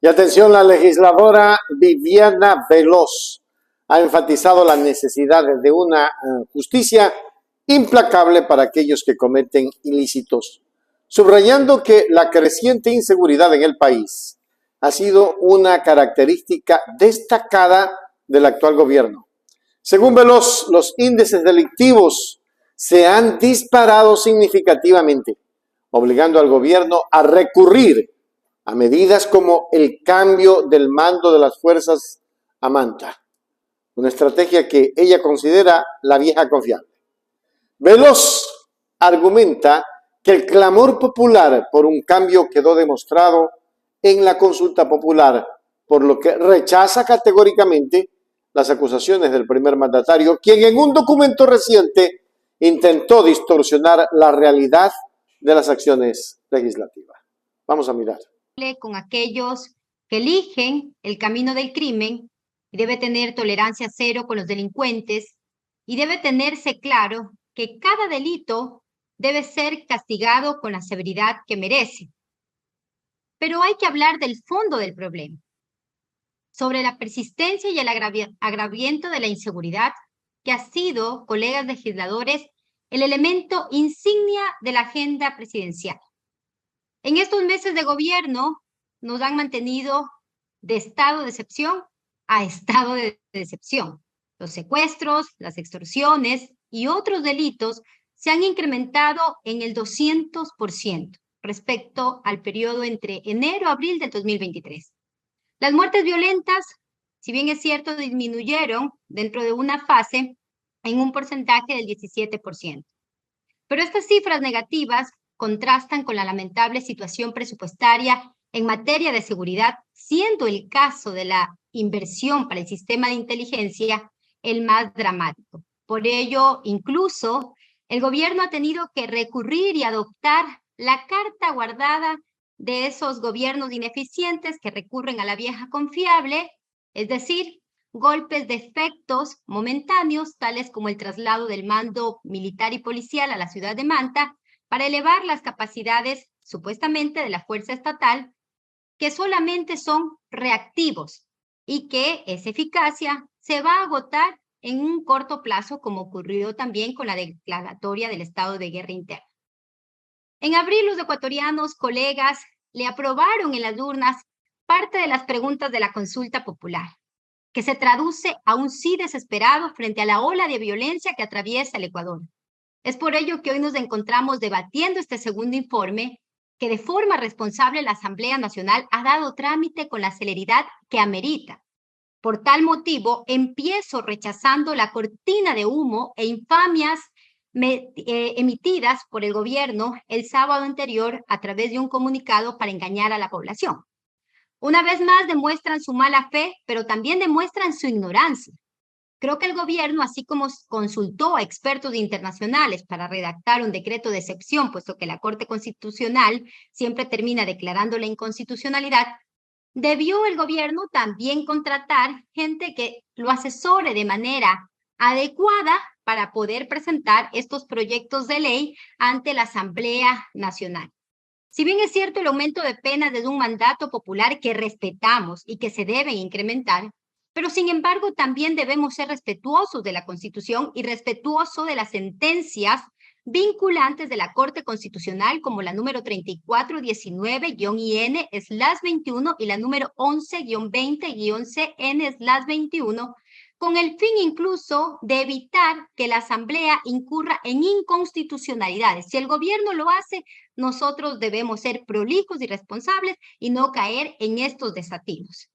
Y atención, la legisladora Viviana Veloz ha enfatizado la necesidad de una justicia implacable para aquellos que cometen ilícitos, subrayando que la creciente inseguridad en el país ha sido una característica destacada del actual gobierno. Según Veloz, los índices delictivos se han disparado significativamente, obligando al gobierno a recurrir a medidas como el cambio del mando de las fuerzas a Manta, una estrategia que ella considera la vieja confiable. Veloz argumenta que el clamor popular por un cambio quedó demostrado en la consulta popular, por lo que rechaza categóricamente las acusaciones del primer mandatario, quien en un documento reciente intentó distorsionar la realidad de las acciones legislativas. Vamos a mirar. Con aquellos que eligen el camino del crimen, y debe tener tolerancia cero con los delincuentes, y debe tenerse claro que cada delito debe ser castigado con la severidad que merece. Pero hay que hablar del fondo del problema, sobre la persistencia y el agravamiento de la inseguridad, que ha sido, colegas legisladores, el elemento insignia de la agenda presidencial. En estos meses de gobierno nos han mantenido de estado de excepción a estado de excepción. Los secuestros, las extorsiones y otros delitos se han incrementado en el 200% respecto al periodo entre enero a abril del 2023. Las muertes violentas, si bien es cierto, disminuyeron dentro de una fase en un porcentaje del 17%. Pero estas cifras negativas contrastan con la lamentable situación presupuestaria en materia de seguridad, siendo el caso de la inversión para el sistema de inteligencia el más dramático. Por ello, incluso, el gobierno ha tenido que recurrir y adoptar la carta guardada de esos gobiernos ineficientes que recurren a la vieja confiable, es decir, golpes de efectos momentáneos, tales como el traslado del mando militar y policial a la ciudad de Manta, para elevar las capacidades, supuestamente, de la fuerza estatal, que solamente son reactivos y que esa eficacia se va a agotar en un corto plazo, como ocurrió también con la declaratoria del estado de guerra interna. En abril, los ecuatorianos, colegas, le aprobaron en las urnas parte de las preguntas de la consulta popular, que se traduce a un sí desesperado frente a la ola de violencia que atraviesa el Ecuador. Es por ello que hoy nos encontramos debatiendo este segundo informe, que de forma responsable la Asamblea Nacional ha dado trámite con la celeridad que amerita. Por tal motivo, empiezo rechazando la cortina de humo e infamias emitidas por el gobierno el sábado anterior a través de un comunicado para engañar a la población. Una vez más demuestran su mala fe, pero también demuestran su ignorancia. Creo que el gobierno, así como consultó a expertos internacionales para redactar un decreto de excepción, puesto que la Corte Constitucional siempre termina declarando la inconstitucionalidad, debió el gobierno también contratar gente que lo asesore de manera adecuada para poder presentar estos proyectos de ley ante la Asamblea Nacional. Si bien es cierto el aumento de penas es un mandato popular que respetamos y que se debe incrementar, pero sin embargo también debemos ser respetuosos de la Constitución y respetuosos de las sentencias vinculantes de la Corte Constitucional, como la número 3419-IN/21 y la número 11-20-CN/21, con el fin incluso de evitar que la Asamblea incurra en inconstitucionalidades. Si el gobierno lo hace, nosotros debemos ser prolijos y responsables y no caer en estos desatinos.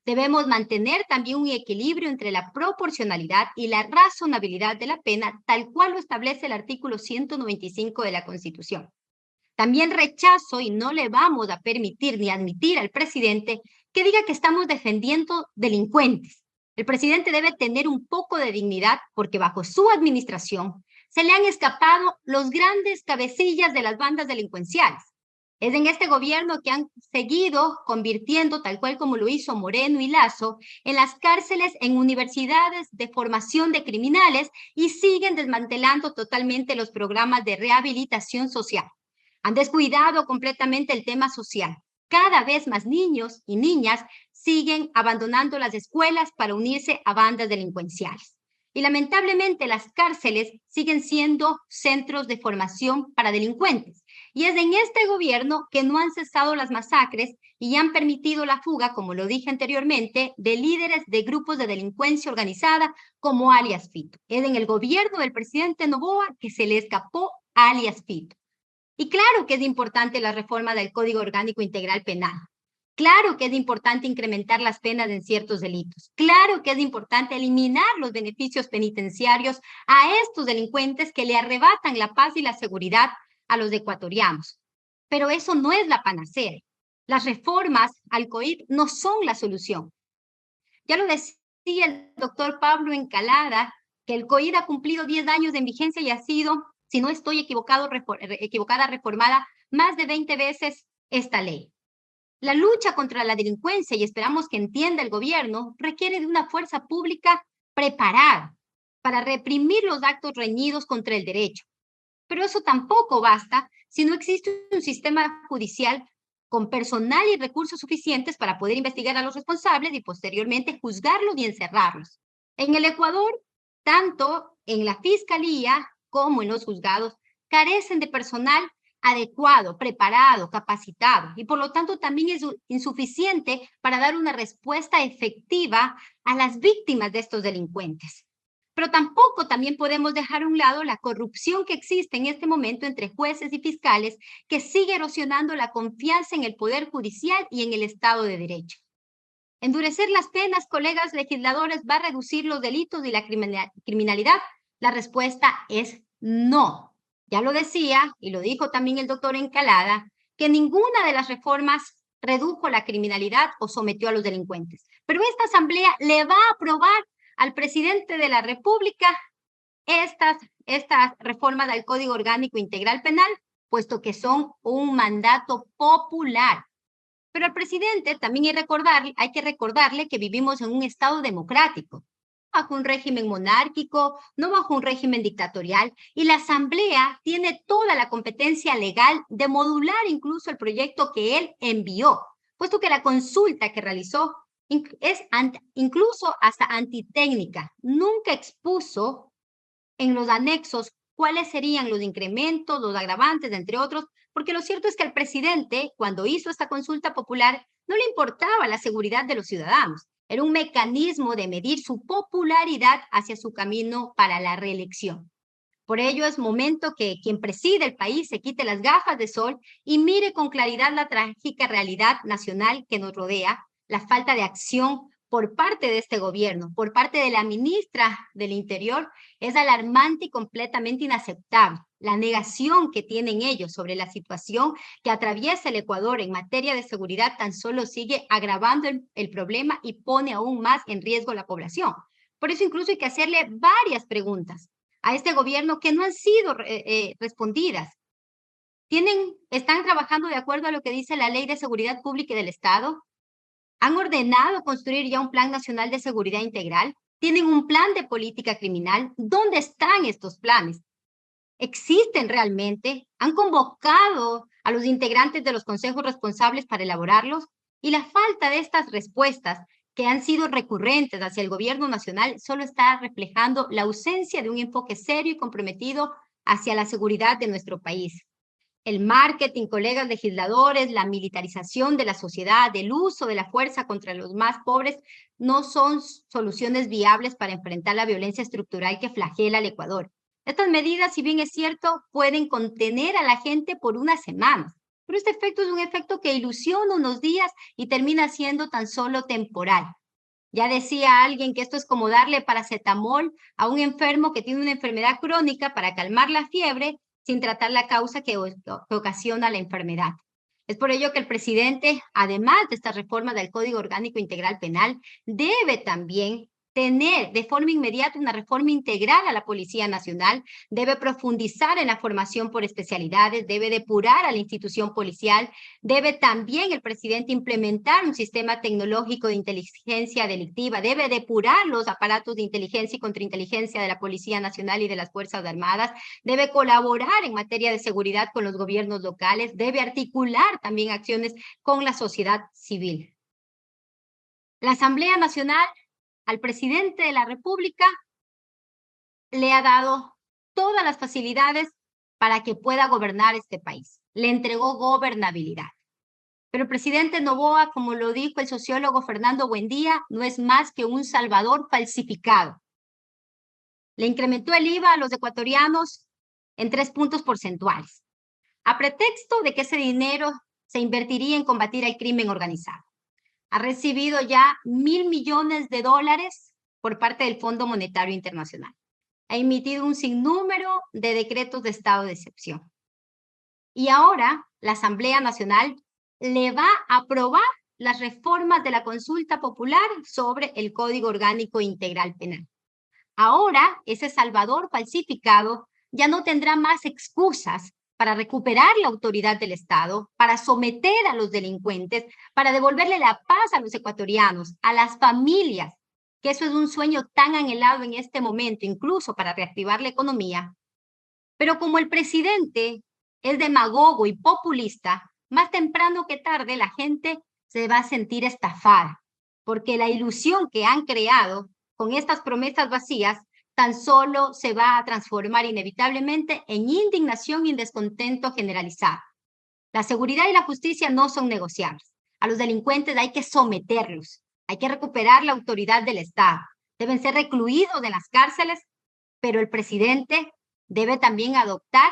Debemos mantener también un equilibrio entre la proporcionalidad y la razonabilidad de la pena, tal cual lo establece el artículo 195 de la Constitución. También rechazo y no le vamos a permitir ni admitir al presidente que diga que estamos defendiendo delincuentes. El presidente debe tener un poco de dignidad porque bajo su administración se le han escapado los grandes cabecillas de las bandas delincuenciales. Es en este gobierno que han seguido convirtiendo, tal cual como lo hizo Moreno y Lazo, en las cárceles en universidades de formación de criminales y siguen desmantelando totalmente los programas de rehabilitación social. Han descuidado completamente el tema social. cada vez más niños y niñas siguen abandonando las escuelas para unirse a bandas delincuenciales. Y lamentablemente las cárceles siguen siendo centros de formación para delincuentes. Y es en este gobierno que no han cesado las masacres y han permitido la fuga, como lo dije anteriormente, de líderes de grupos de delincuencia organizada como alias Fito. Es en el gobierno del presidente Noboa que se le escapó alias Fito. Y claro que es importante la reforma del Código Orgánico Integral Penal. Claro que es importante incrementar las penas en ciertos delitos. Claro que es importante eliminar los beneficios penitenciarios a estos delincuentes que le arrebatan la paz y la seguridad a los ecuatorianos. Pero eso no es la panacea. Las reformas al COIP no son la solución. Ya lo decía el doctor Pablo Encalada, que el COID ha cumplido 10 años en vigencia y ha sido, si no estoy equivocada, reformada más de 20 veces esta ley. La lucha contra la delincuencia, y esperamos que entienda el gobierno, requiere de una fuerza pública preparada para reprimir los actos reñidos contra el derecho. Pero eso tampoco basta si no existe un sistema judicial con personal y recursos suficientes para poder investigar a los responsables y posteriormente juzgarlos y encerrarlos. En el Ecuador, tanto en la fiscalía como en los juzgados, carecen de personal adecuado, preparado, capacitado, y por lo tanto también es insuficiente para dar una respuesta efectiva a las víctimas de estos delincuentes. Pero tampoco también podemos dejar a un lado la corrupción que existe en este momento entre jueces y fiscales, que sigue erosionando la confianza en el Poder Judicial y en el Estado de Derecho. Endurecer las penas, colegas legisladores, va a reducir los delitos y la criminalidad. La respuesta es no. Ya lo decía, y lo dijo también el doctor Encalada, que ninguna de las reformas redujo la criminalidad o sometió a los delincuentes. Pero esta asamblea le va a aprobar al presidente de la República estas reformas del Código Orgánico Integral Penal, puesto que son un mandato popular. Pero al presidente también hay que recordarle que vivimos en un Estado democrático, bajo un régimen monárquico, no bajo un régimen dictatorial, y la Asamblea tiene toda la competencia legal de modular incluso el proyecto que él envió, puesto que la consulta que realizó es incluso hasta antitécnica. Nunca expuso en los anexos cuáles serían los incrementos, los agravantes, entre otros, porque lo cierto es que al presidente, cuando hizo esta consulta popular, no le importaba la seguridad de los ciudadanos. Era un mecanismo de medir su popularidad hacia su camino para la reelección. Por ello es momento que quien preside el país se quite las gafas de sol y mire con claridad la trágica realidad nacional que nos rodea, la falta de acción por parte de este gobierno, por parte de la ministra del Interior, es alarmante y completamente inaceptable. La negación que tienen ellos sobre la situación que atraviesa el Ecuador en materia de seguridad tan solo sigue agravando el problema y pone aún más en riesgo a la población. Por eso incluso hay que hacerle varias preguntas a este gobierno que no han sido respondidas. ¿Están trabajando de acuerdo a lo que dice la Ley de Seguridad Pública y del Estado? ¿Han ordenado construir ya un Plan Nacional de Seguridad Integral? ¿Tienen un plan de política criminal? ¿Dónde están estos planes? ¿Existen realmente? ¿Han convocado a los integrantes de los consejos responsables para elaborarlos? Y la falta de estas respuestas que han sido recurrentes hacia el gobierno nacional solo está reflejando la ausencia de un enfoque serio y comprometido hacia la seguridad de nuestro país. El marketing, colegas legisladores, la militarización de la sociedad, el uso de la fuerza contra los más pobres, no son soluciones viables para enfrentar la violencia estructural que flagela al Ecuador. Estas medidas, si bien es cierto, pueden contener a la gente por unas semanas, pero este efecto es un efecto que ilusiona unos días y termina siendo tan solo temporal. Ya decía alguien que esto es como darle paracetamol a un enfermo que tiene una enfermedad crónica para calmar la fiebre sin tratar la causa que ocasiona la enfermedad. Es por ello que el presidente, además de esta reforma del Código Orgánico Integral Penal, debe también tener de forma inmediata una reforma integral a la Policía Nacional, debe profundizar en la formación por especialidades, debe depurar a la institución policial, debe también el presidente implementar un sistema tecnológico de inteligencia delictiva, debe depurar los aparatos de inteligencia y contrainteligencia de la Policía Nacional y de las Fuerzas Armadas, debe colaborar en materia de seguridad con los gobiernos locales, debe articular también acciones con la sociedad civil. La Asamblea Nacional al presidente de la República le ha dado todas las facilidades para que pueda gobernar este país. Le entregó gobernabilidad. Pero el presidente Noboa, como lo dijo el sociólogo Fernando Buendía, no es más que un salvador falsificado. Le incrementó el IVA a los ecuatorianos en 3 puntos porcentuales, a pretexto de que ese dinero se invertiría en combatir el crimen organizado. Ha recibido ya $1.000 millones por parte del Fondo Monetario Internacional. Ha emitido un sinnúmero de decretos de estado de excepción. Y ahora la Asamblea Nacional le va a aprobar las reformas de la consulta popular sobre el Código Orgánico Integral Penal. Ahora ese salvador falsificado ya no tendrá más excusas para recuperar la autoridad del Estado, para someter a los delincuentes, para devolverle la paz a los ecuatorianos, a las familias, que eso es un sueño tan anhelado en este momento, incluso para reactivar la economía. Pero como el presidente es demagogo y populista, más temprano que tarde la gente se va a sentir estafada, porque la ilusión que han creado con estas promesas vacías tan solo se va a transformar inevitablemente en indignación y descontento generalizado. La seguridad y la justicia no son negociables. A los delincuentes hay que someterlos, hay que recuperar la autoridad del Estado. Deben ser recluidos en las cárceles, pero el presidente debe también adoptar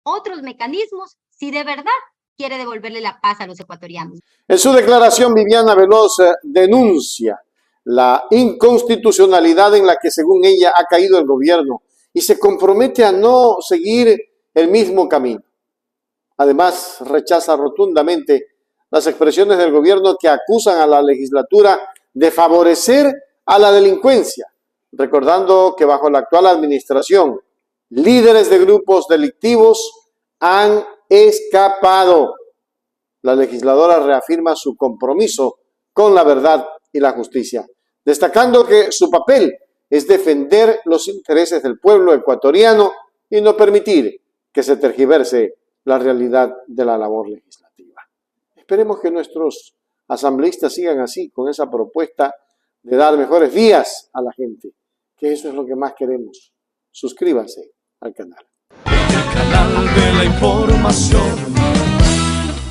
otros mecanismos si de verdad quiere devolverle la paz a los ecuatorianos. En su declaración, Viviana Veloz denuncia la inconstitucionalidad en la que, según ella, ha caído el gobierno y se compromete a no seguir el mismo camino. Además, rechaza rotundamente las expresiones del gobierno que acusan a la legislatura de favorecer a la delincuencia, recordando que bajo la actual administración, líderes de grupos delictivos han escapado. La legisladora reafirma su compromiso con la verdad y la justicia, destacando que su papel es defender los intereses del pueblo ecuatoriano y no permitir que se tergiverse la realidad de la labor legislativa. Esperemos que nuestros asambleístas sigan así, con esa propuesta de dar mejores días a la gente, que eso es lo que más queremos. Suscríbase al canal. El canal de la información.